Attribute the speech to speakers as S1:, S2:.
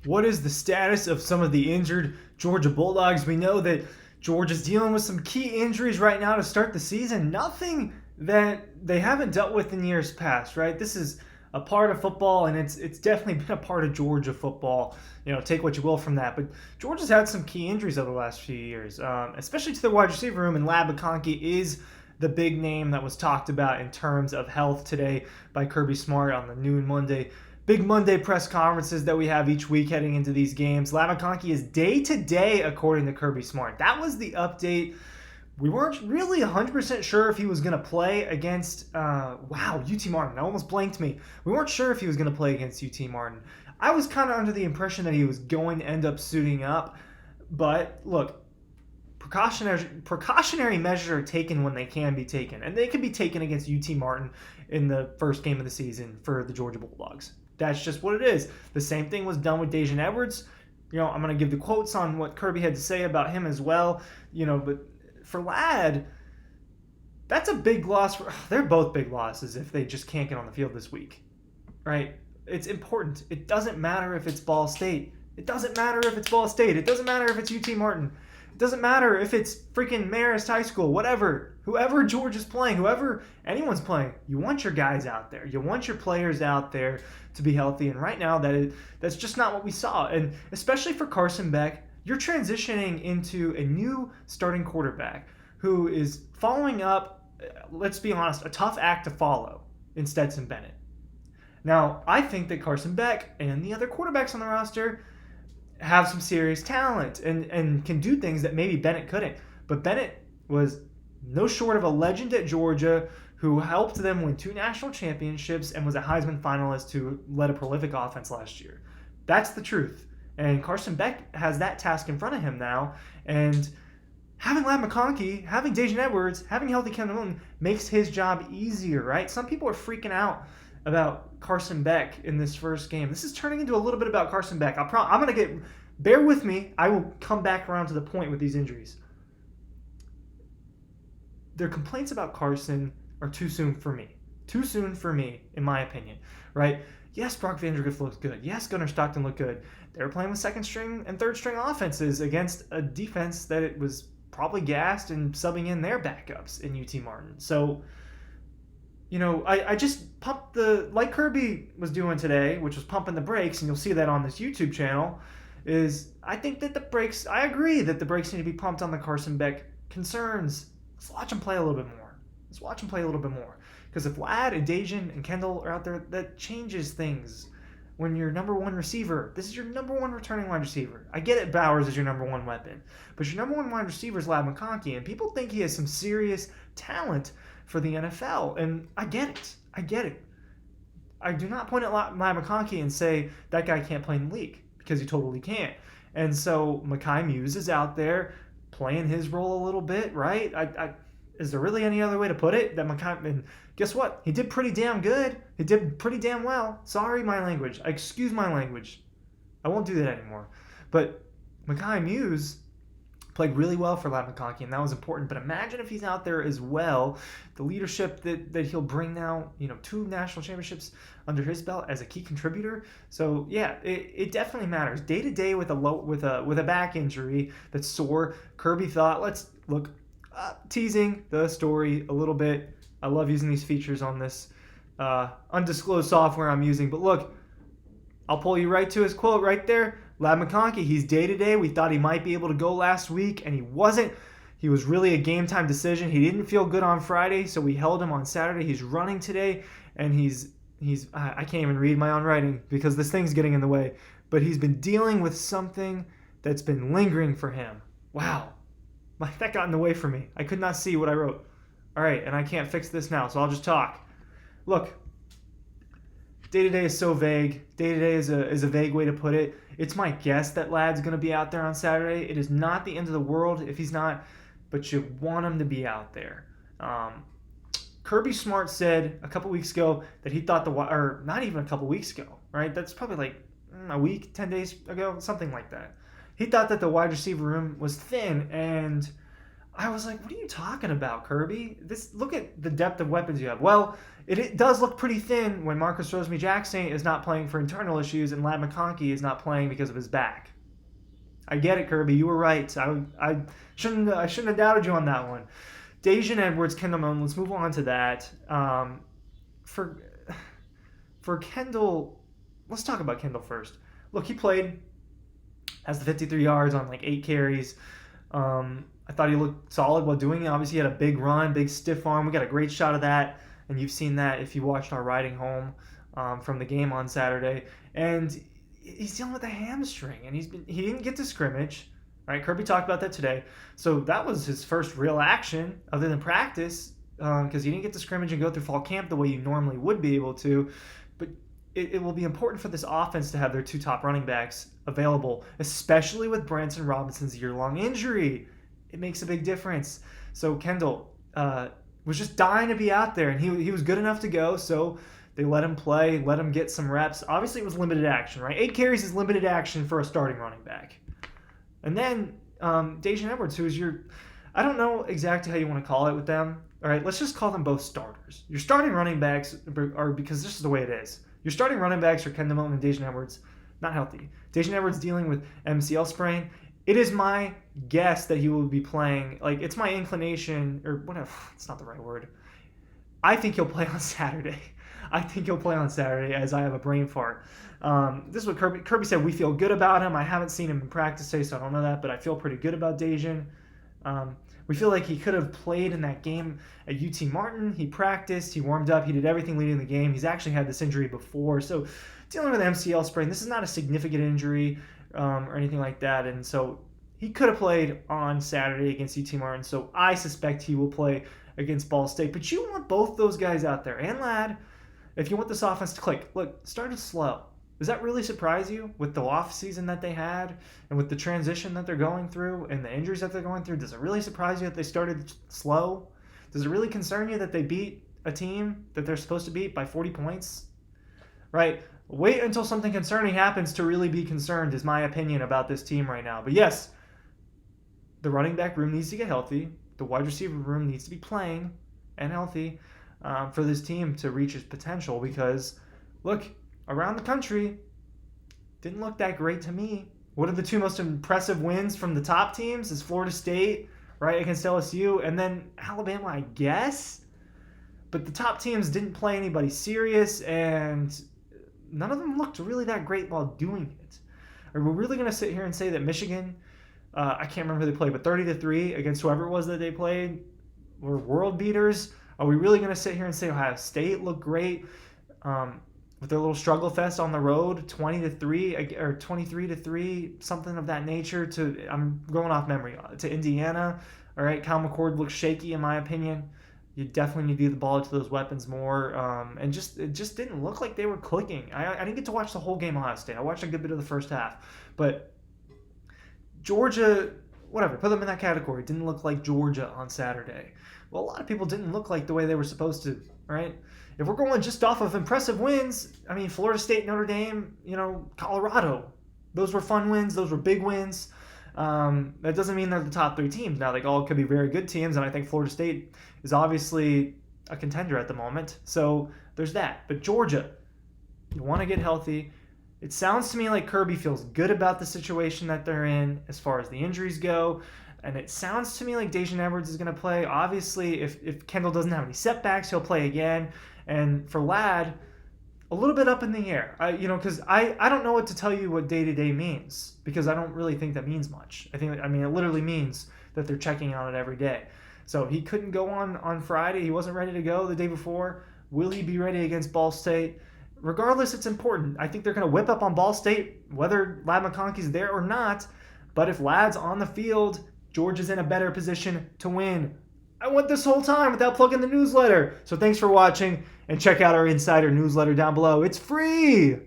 S1: What is the status of some of the injured Georgia Bulldogs? We know that Georgia's dealing with some key injuries right now to start the season. Nothing that they haven't dealt with in years past, right? This is a part of football, and it's definitely been a part of Georgia football. Take what you will from that. But Georgia's had some key injuries over the last few years, especially to the wide receiver room, and McConkey is the big name that was talked about in terms of health today by Kirby Smart on the noon Monday. Big Monday press conferences that we have each week heading into these games. McConkey is day-to-day, according to Kirby Smart. That was the update. We weren't really 100% sure if he was going to play against, UT Martin. That almost blanked me. We weren't sure if he was going to play against UT Martin. I was kind of under the impression that he was going to end up suiting up. But, look, precautionary measures are taken when they can be taken. And they can be taken against UT Martin in the first game of the season for the Georgia Bulldogs. That's just what it is. The same thing was done with Daijun Edwards. I'm going to give the quotes on what Kirby had to say about him as well. But for Ladd, that's a big loss. They're both big losses if they just can't get on the field this week, right? It's important. It doesn't matter if it's Ball State. It doesn't matter if it's Ball State. It doesn't matter if it's UT Martin. It doesn't matter if it's freaking Marist High School, whatever. Whoever Georgia's playing, whoever anyone's playing, you want your guys out there. You want your players out there to be healthy. And right now, that's just not what we saw. And especially for Carson Beck, you're transitioning into a new starting quarterback who is following up, let's be honest, a tough act to follow in Stetson Bennett. Now, I think that Carson Beck and the other quarterbacks on the roster have some serious talent and can do things that maybe Bennett couldn't. But Bennett was no short of a legend at Georgia who helped them win 2 national championships and was a Heisman finalist who led a prolific offense last year. That's the truth. And Carson Beck has that task in front of him now. And having McConkey, having Daijun Edwards, having healthy Kendall Milton makes his job easier, right? Some people are freaking out about Carson Beck in this first game. This is turning into a little bit about Carson Beck. I'm going to bear with me. I will come back around to the point with these injuries. Their complaints about Carson are too soon for me. Too soon for me, in my opinion, right? Yes, Brock Vandagriff looks good. Yes, Gunnar Stockton looked good. They were playing with second string and third string offenses against a defense that it was probably gassed and subbing in their backups in UT Martin. So, I just pumped like Kirby was doing today, which was pumping the brakes, and you'll see that on this YouTube channel, I think that I agree that the brakes need to be pumped on the Carson Beck concerns. Let's watch him play a little bit more. Because if Ladd and Daijun and Kendall are out there, that changes things. When your number one receiver, this is your number one returning wide receiver. I get it, Bowers is your number one weapon. But your number one wide receiver is McConkey, and people think he has some serious talent for the NFL. And I get it. I do not point at McConkey and say that guy can't play in the league, because he totally can't. And so Mekhi Muse is out there playing his role a little bit, right? Is there really any other way to put it? And guess what? He did pretty damn good. He did pretty damn well. Sorry, my language. Excuse my language. I won't do that anymore. But Mekhi Muse played really well for McConkey, and that was important. But imagine if he's out there as well, the leadership that he'll bring now, 2 national championships under his belt as a key contributor. So yeah, it definitely matters. Day to day with a back injury that's sore, Kirby thought, let's look, teasing the story a little bit. I love using these features on this undisclosed software I'm using. But look, I'll pull you right to his quote right there. McConkey, he's day-to-day. We thought he might be able to go last week, and he wasn't. He was really a game-time decision. He didn't feel good on Friday, so we held him on Saturday. He's running today, and I can't even read my own writing because this thing's getting in the way. But he's been dealing with something that's been lingering for him. Wow. That got in the way for me. I could not see what I wrote. All right, and I can't fix this now, so I'll just talk. Look, day-to-day is so vague. Day-to-day is a vague way to put it. It's my guess that Ladd's going to be out there on Saturday. It is not the end of the world if he's not, but you want him to be out there. Kirby Smart said a couple weeks ago that he thought or not even a couple weeks ago, right? That's probably like a week, 10 days ago, something like that. He thought that the wide receiver room was thin, and I was like, what are you talking about, Kirby? Look at the depth of weapons you have. Well, it does look pretty thin when Marcus Rosemy-Jackson is not playing for internal issues and Lad McConkey is not playing because of his back. I get it, Kirby. You were right. I shouldn't have doubted you on that one. Dejan Edwards, Kendall Moan. Let's move on to that. For Kendall, let's talk about Kendall first. Look, he played, has the 53 yards on like 8 carries. I thought he looked solid while doing it. Obviously, he had a big run, big stiff arm. We got a great shot of that, and you've seen that if you watched our riding home from the game on Saturday. And he's dealing with a hamstring, and he didn't get to scrimmage. Right, Kirby talked about that today. So that was his first real action other than practice, because he didn't get to scrimmage and go through fall camp the way you normally would be able to. But it will be important for this offense to have their 2 top running backs available, especially with Branson Robinson's year-long injury. It makes a big difference. So Kendall was just dying to be out there, and he was good enough to go, so they let him play, let him get some reps. Obviously, it was limited action, right? 8 carries is limited action for a starting running back. And then Dejan Edwards, who is I don't know exactly how you want to call it with them. All right, let's just call them both starters. Your starting running backs are, because this is the way it is. Your starting running backs are Kendall Milton and Dejan Edwards, not healthy. Dejan Edwards dealing with MCL sprain. It is my guess that he will be playing, it's my inclination, or whatever, it's not the right word. I think he'll play on Saturday. As I have a brain fart. This is what Kirby said. We feel good about him. I haven't seen him in practice today, so I don't know that, but I feel pretty good about Dejan. We feel like he could have played in that game at UT Martin. He practiced, he warmed up, he did everything leading the game. He's actually had this injury before, so dealing with MCL sprain, this is not a significant injury or anything like that, and so he could have played on Saturday against UT Martin, so I suspect he will play against Ball State. But you want both those guys out there, and Ladd, if you want this offense to click. Look, started slow. Does that really surprise you with the off season that they had and with the transition that they're going through and the injuries that they're going through? Does it really surprise you that they started slow? Does it really concern you that they beat a team that they're supposed to beat by 40 points? Right? Wait until something concerning happens to really be concerned, is my opinion about this team right now. But yes, the running back room needs to get healthy. The wide receiver room needs to be playing and healthy for this team to reach its potential, because, look, around the country, didn't look that great to me. What are the 2 most impressive wins from the top teams? Is Florida State, right, against LSU, and then Alabama, I guess. But the top teams didn't play anybody serious, and none of them looked really that great while doing it. Are we really going to sit here and say that Michigan, I can't remember who they played, but 30-3 against whoever it was that they played, were world beaters? Are we really going to sit here and say Ohio State looked great with their little struggle fest on the road, 20-3 or 23-3, something of that nature? I'm going off memory, to Indiana. All right, Kyle McCord looks shaky in my opinion. You definitely need to get the ball to those weapons more, and it just didn't look like they were clicking. I didn't get to watch the whole game Ohio State. I watched a good bit of the first half, but Georgia, whatever, put them in that category. Didn't look like Georgia on Saturday. Well, a lot of people didn't look like the way they were supposed to, right? If we're going just off of impressive wins, I mean, Florida State, Notre Dame, Colorado, those were fun wins. Those were big wins. That doesn't mean they're the top 3 teams. Now, they all could be very good teams, and I think Florida State is obviously a contender at the moment. So there's that. But Georgia, you want to get healthy. It sounds to me like Kirby feels good about the situation that they're in as far as the injuries go. And it sounds to me like Dejan Edwards is going to play. Obviously, if Kendall doesn't have any setbacks, he'll play again. And for Ladd, a little bit up in the air. Because I don't know what to tell you what day-to-day means, because I don't really think that means much. It literally means that they're checking on it every day. So he couldn't go on Friday. He wasn't ready to go the day before. Will he be ready against Ball State? Regardless, it's important. I think they're going to whip up on Ball State, whether Lad McConkey's there or not. But if Ladd's on the field, Georgia's in a better position to win. I went this whole time without plugging the newsletter. So thanks for watching, and check out our insider newsletter down below. It's free!